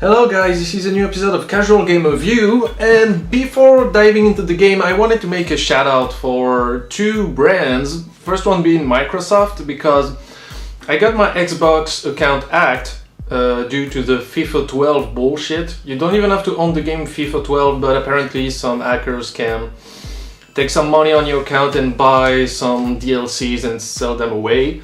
Hello guys, this is a new episode of Casual Game Review, and before diving into the game I wanted to make a shout out for two brands. First one being Microsoft, because I got my Xbox account hacked due to the FIFA 12 bullshit. You don't even have to own the game FIFA 12, but apparently some hackers can take some money on your account and buy some DLCs and sell them away.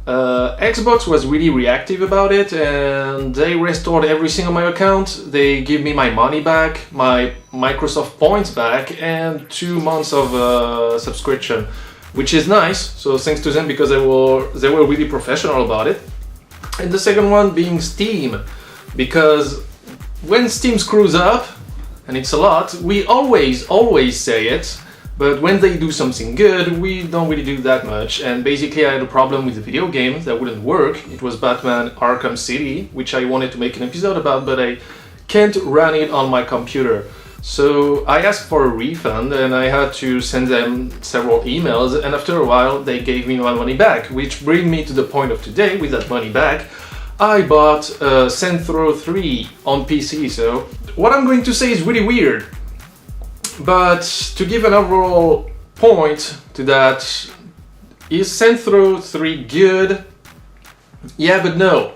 Xbox was really reactive about it, and they restored everything on my account. They give me my money back, my Microsoft points back, and 2 months of subscription, which is nice. So thanks to them, because they were really professional about it. And the second one being Steam, because when Steam screws up, and it's a lot, we always say it. But when they do something good, we don't really do that much. And basically I had a problem with the video game that wouldn't work. It was Batman Arkham City, which I wanted to make an episode about, but I can't run it on my computer. So I asked for a refund and I had to send them several emails, and after a while they gave me my money back, which brings me to the point of today. With that money back, I bought Saints Row 3 on PC. So what I'm going to say is really weird. But to give an overall point to that, is Saints Row 3 good? Yeah, but no.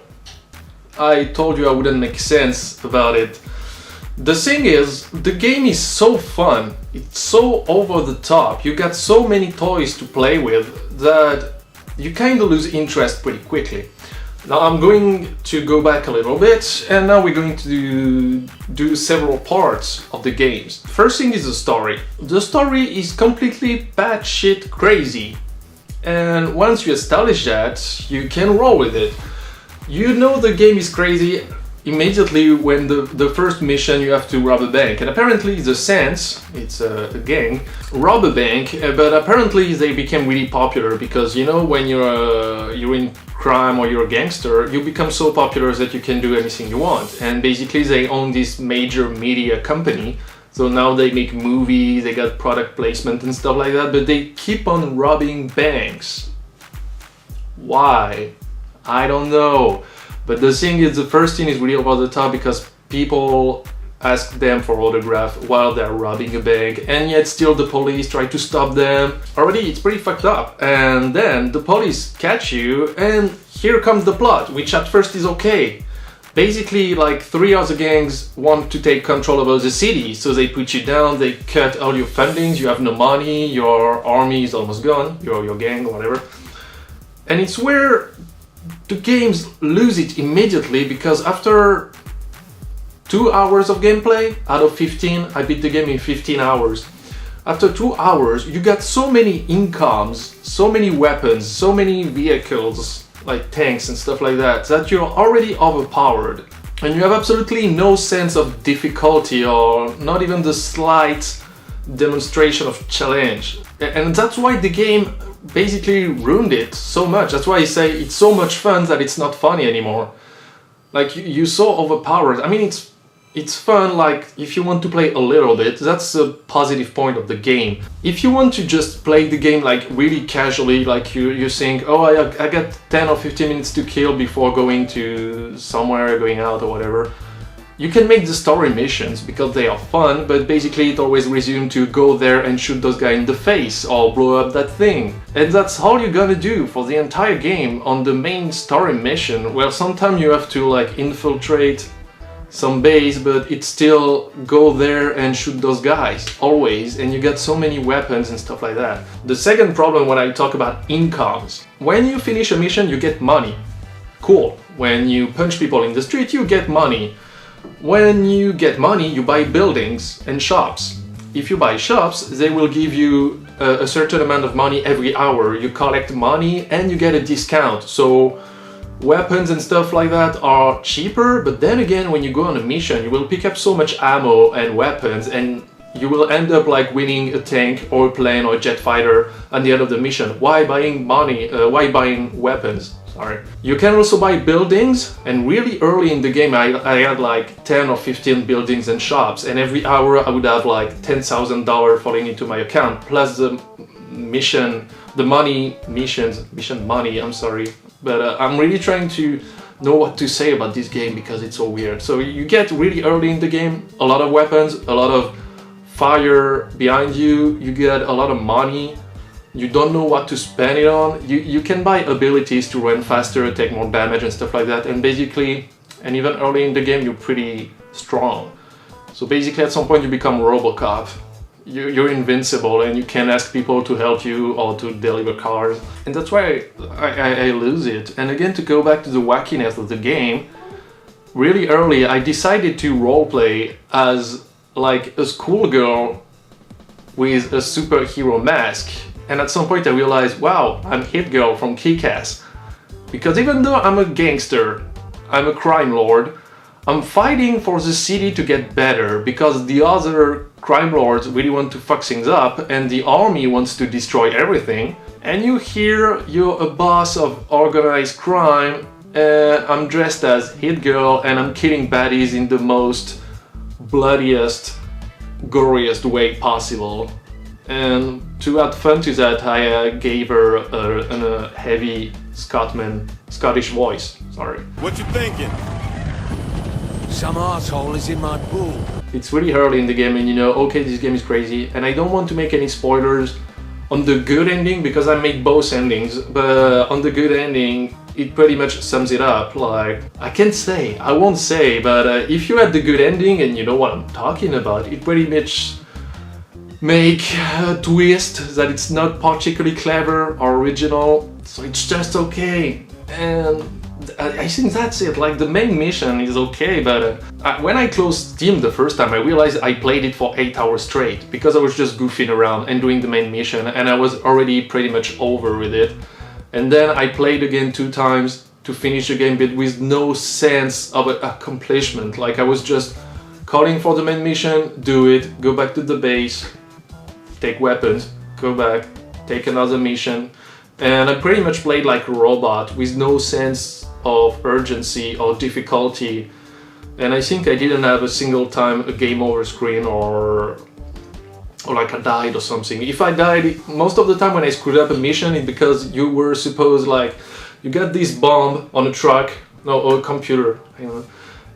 I told you I wouldn't make sense about it. The thing is, the game is so fun, it's so over the top, you got so many toys to play with that you kind of lose interest pretty quickly. Now I'm going to go back a little bit, and now we're going to do several parts of the games. First thing is the story. The story is completely batshit crazy, and once you establish that, you can roll with it. You know the game is crazy immediately when the first mission you have to rob a bank, and apparently the Saints, it's a gang, rob a bank, but apparently they became really popular because, you know, when you're in crime or you're a gangster, you become so popular that you can do anything you want. And basically they own this major media company, so now they make movies, they got product placement and stuff like that, but they keep on robbing banks. Why? I don't know. But the thing is, the first thing is really over the top because people ask them for autograph while they're robbing a bank, and yet still the police try to stop them. Already it's pretty fucked up. And then the police catch you, and here comes the plot, which at first is okay. Basically, like 3 other gangs want to take control over the city, so they put you down, they cut all your fundings, you have no money, your army is almost gone, your gang or whatever. And it's where the games lose it immediately, because after 2 hours of gameplay out of 15, I beat the game in 15 hours. After 2 hours, you got so many incomes, so many weapons, so many vehicles, like tanks and stuff like that, that you're already overpowered. And you have absolutely no sense of difficulty or not even the slight demonstration of challenge. And that's why the game basically ruined it so much. That's why I say it's so much fun that it's not funny anymore. Like, you're so overpowered. I mean, it's fun, like, if you want to play a little bit, that's a positive point of the game. If you want to just play the game like really casually, like you think, oh, I got 10 or 15 minutes to kill before going to somewhere, going out or whatever, you can make the story missions because they are fun, but basically it always resumes to go there and shoot those guys in the face or blow up that thing. And that's all you're gonna do for the entire game on the main story mission. Well, sometimes you have to like infiltrate some base, but it's still go there and shoot those guys, always, and you get so many weapons and stuff like that. The second problem when I talk about incomes, when you finish a mission you get money. Cool. When you punch people in the street you get money. When you get money, you buy buildings and shops. If you buy shops, they will give you a certain amount of money every hour. You collect money and you get a discount. So weapons and stuff like that are cheaper, but then again, when you go on a mission, you will pick up so much ammo and weapons, and you will end up like winning a tank or a plane or a jet fighter at the end of the mission. Why buying money? Why buying weapons? Sorry. You can also buy buildings, and really early in the game I had like 10 or 15 buildings and shops, and every hour I would have like $10,000 falling into my account, plus the mission money, I'm sorry. But I'm really trying to know what to say about this game because it's so weird. So you get really early in the game, a lot of weapons, a lot of fire behind you, you get a lot of money, you don't know what to spend it on. You can buy abilities to run faster, take more damage and stuff like that, and basically, and even early in the game, you're pretty strong. So basically at some point you become Robocop. You're invincible and you can ask people to help you or to deliver cars. And that's why I lose it. And again, to go back to the wackiness of the game, really early I decided to roleplay as like a schoolgirl with a superhero mask. And at some point I realized, wow, I'm Hit Girl from Kick-Ass. Because even though I'm a gangster, I'm a crime lord, I'm fighting for the city to get better because the other crime lords really want to fuck things up and the army wants to destroy everything. And you hear you're a boss of organized crime and I'm dressed as Hit Girl and I'm killing baddies in the most bloodiest, goriest way possible. And to add fun to that, I gave her a heavy Scottish voice. Sorry. What you thinking? Some asshole is in my pool. It's really early in the game and you know, okay, this game is crazy, and I don't want to make any spoilers on the good ending because I made both endings, but on the good ending, it pretty much sums it up. Like, I won't say, but if you had the good ending and you know what I'm talking about, it pretty much make a twist that it's not particularly clever or original, so it's just okay. And I think that's it. Like, the main mission is okay, but when I closed Steam the first time, I realized I played it for 8 hours straight because I was just goofing around and doing the main mission, and I was already pretty much over with it. And then I played again 2 times to finish the game, but with no sense of accomplishment. Like, I was just calling for the main mission, do it, go back to the base, take weapons, go back, take another mission. And I pretty much played like a robot with no sense of urgency or difficulty. And I think I didn't have a single time a game over screen or like I died or something. If I died, most of the time when I screwed up a mission, it's because you were supposed, like, you got this bomb on a truck, no, or a computer,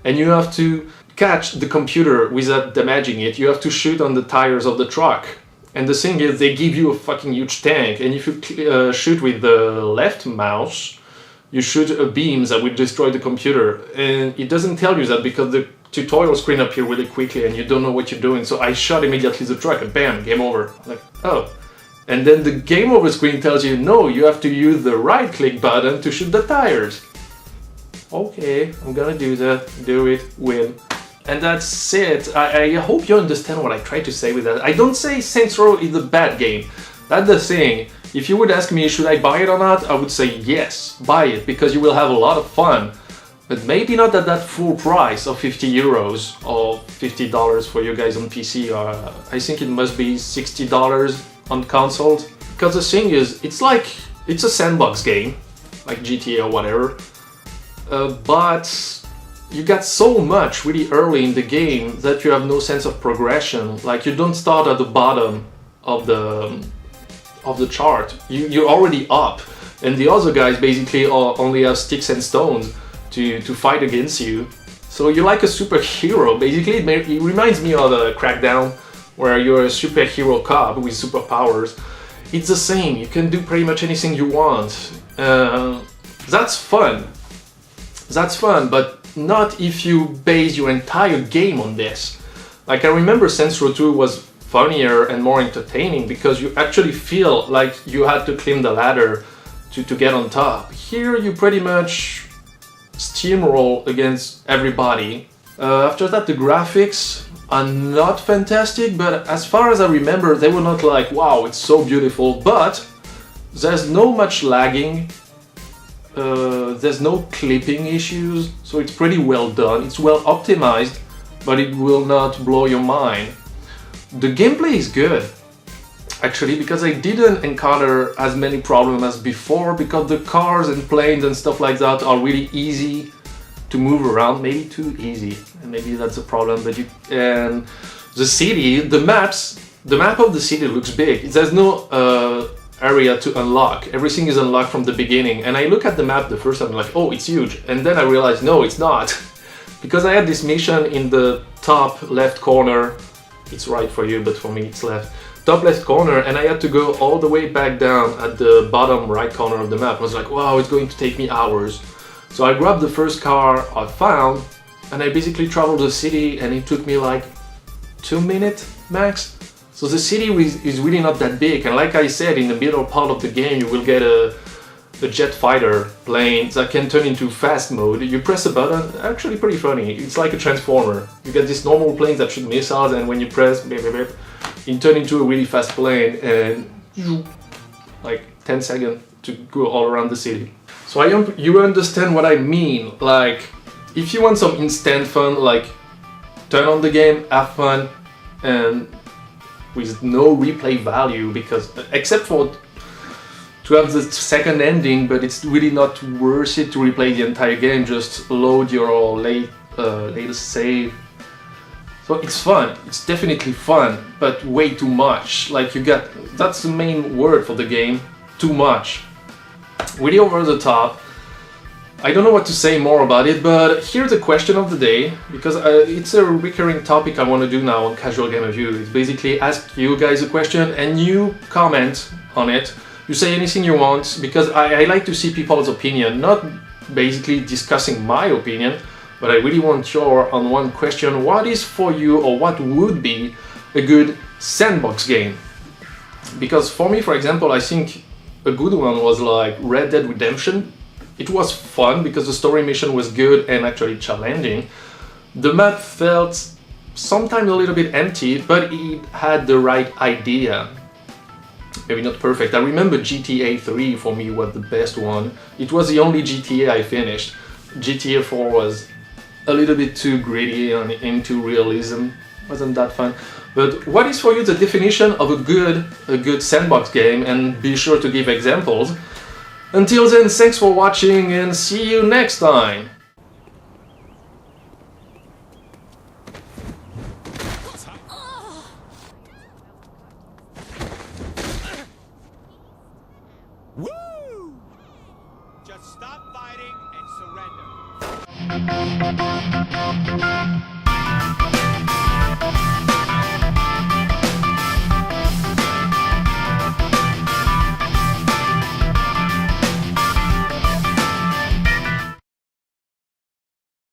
and you have to catch the computer without damaging it. You have to shoot on the tires of the truck. And the thing is, they give you a fucking huge tank, and if you shoot with the left mouse, you shoot a beam that will destroy the computer. And it doesn't tell you that because the tutorial screen appears really quickly and you don't know what you're doing. So I shot immediately the truck and bam, game over. Like, oh. And then the game over screen tells you, no, you have to use the right click button to shoot the tires. Okay, I'm gonna do that, do it, win. And that's it. I hope you understand what I try to say with that. I don't say Saints Row is a bad game. That's the thing. If you would ask me, should I buy it or not? I would say yes, buy it, because you will have a lot of fun. But maybe not at that full price of 50 euros or $50 for you guys on PC. I think it must be $60 on consoles. Because the thing is, it's a sandbox game, like GTA or whatever. But you got so much really early in the game that you have no sense of progression. Like, you don't start at the bottom of the chart. You're already up, and the other guys basically only have sticks and stones to fight against you. So you're like a superhero. Basically, it reminds me of a Crackdown, where you're a superhero cop with superpowers. It's the same. You can do pretty much anything you want. That's fun. That's fun, but not if you base your entire game on this. Like, I remember Saints Row 2 was funnier and more entertaining because you actually feel like you had to climb the ladder to get on top. Here you pretty much steamroll against everybody. After that, the graphics are not fantastic, but as far as I remember, they were not like, wow, it's so beautiful, but there's no much lagging. There's no clipping issues, so it's pretty well done. It's well optimized, but it will not blow your mind. The gameplay is good, actually, because I didn't encounter as many problems as before, because the cars and planes and stuff like that are really easy to move around, maybe too easy, and maybe that's a problem. But and the city, the map of the city looks big. There's no area to unlock. Everything is unlocked from the beginning. And I look at the map the first time, I'm like, oh, it's huge. And then I realized, no, it's not. Because I had this mission in the top left corner. It's right for you, but for me it's left. Top left corner, and I had to go all the way back down at the bottom right corner of the map. I was like, wow, it's going to take me hours. So I grabbed the first car I found, and I basically traveled the city, and it took me like 2 minutes max. So the city is really not that big, and like I said, in the middle part of the game you will get a jet fighter plane that can turn into fast mode. You press a button, actually pretty funny, it's like a transformer. You get this normal plane that shoot missiles, and when you press, it turns into a really fast plane, and like 10 seconds to go all around the city. So you understand what I mean. Like, if you want some instant fun, like turn on the game, have fun, and with no replay value, because except for to have the second ending, but it's really not worth it to replay the entire game. Just load your latest save. So it's fun, it's definitely fun, but way too much. Like that's the main word for the game, too much. Really over the top. I don't know what to say more about it, but here's the question of the day, because it's a recurring topic I want to do now on Casual Game Review. It's basically ask you guys a question and you comment on it. You say anything you want, because I like to see people's opinion, not basically discussing my opinion, but I really want your on one question. What is for you, or what would be a good sandbox game? Because for me, for example, I think a good one was like Red Dead Redemption. It was fun because the story mission was good and actually challenging. The map felt sometimes a little bit empty, but it had the right idea. Maybe not perfect. I remember GTA 3 for me was the best one. It was the only GTA I finished. GTA 4 was a little bit too gritty and into realism. Wasn't that fun. But what is for you the definition of a good sandbox game? And be sure to give examples. Until then, thanks for watching and see you next time! Woo! Just stop fighting and surrender.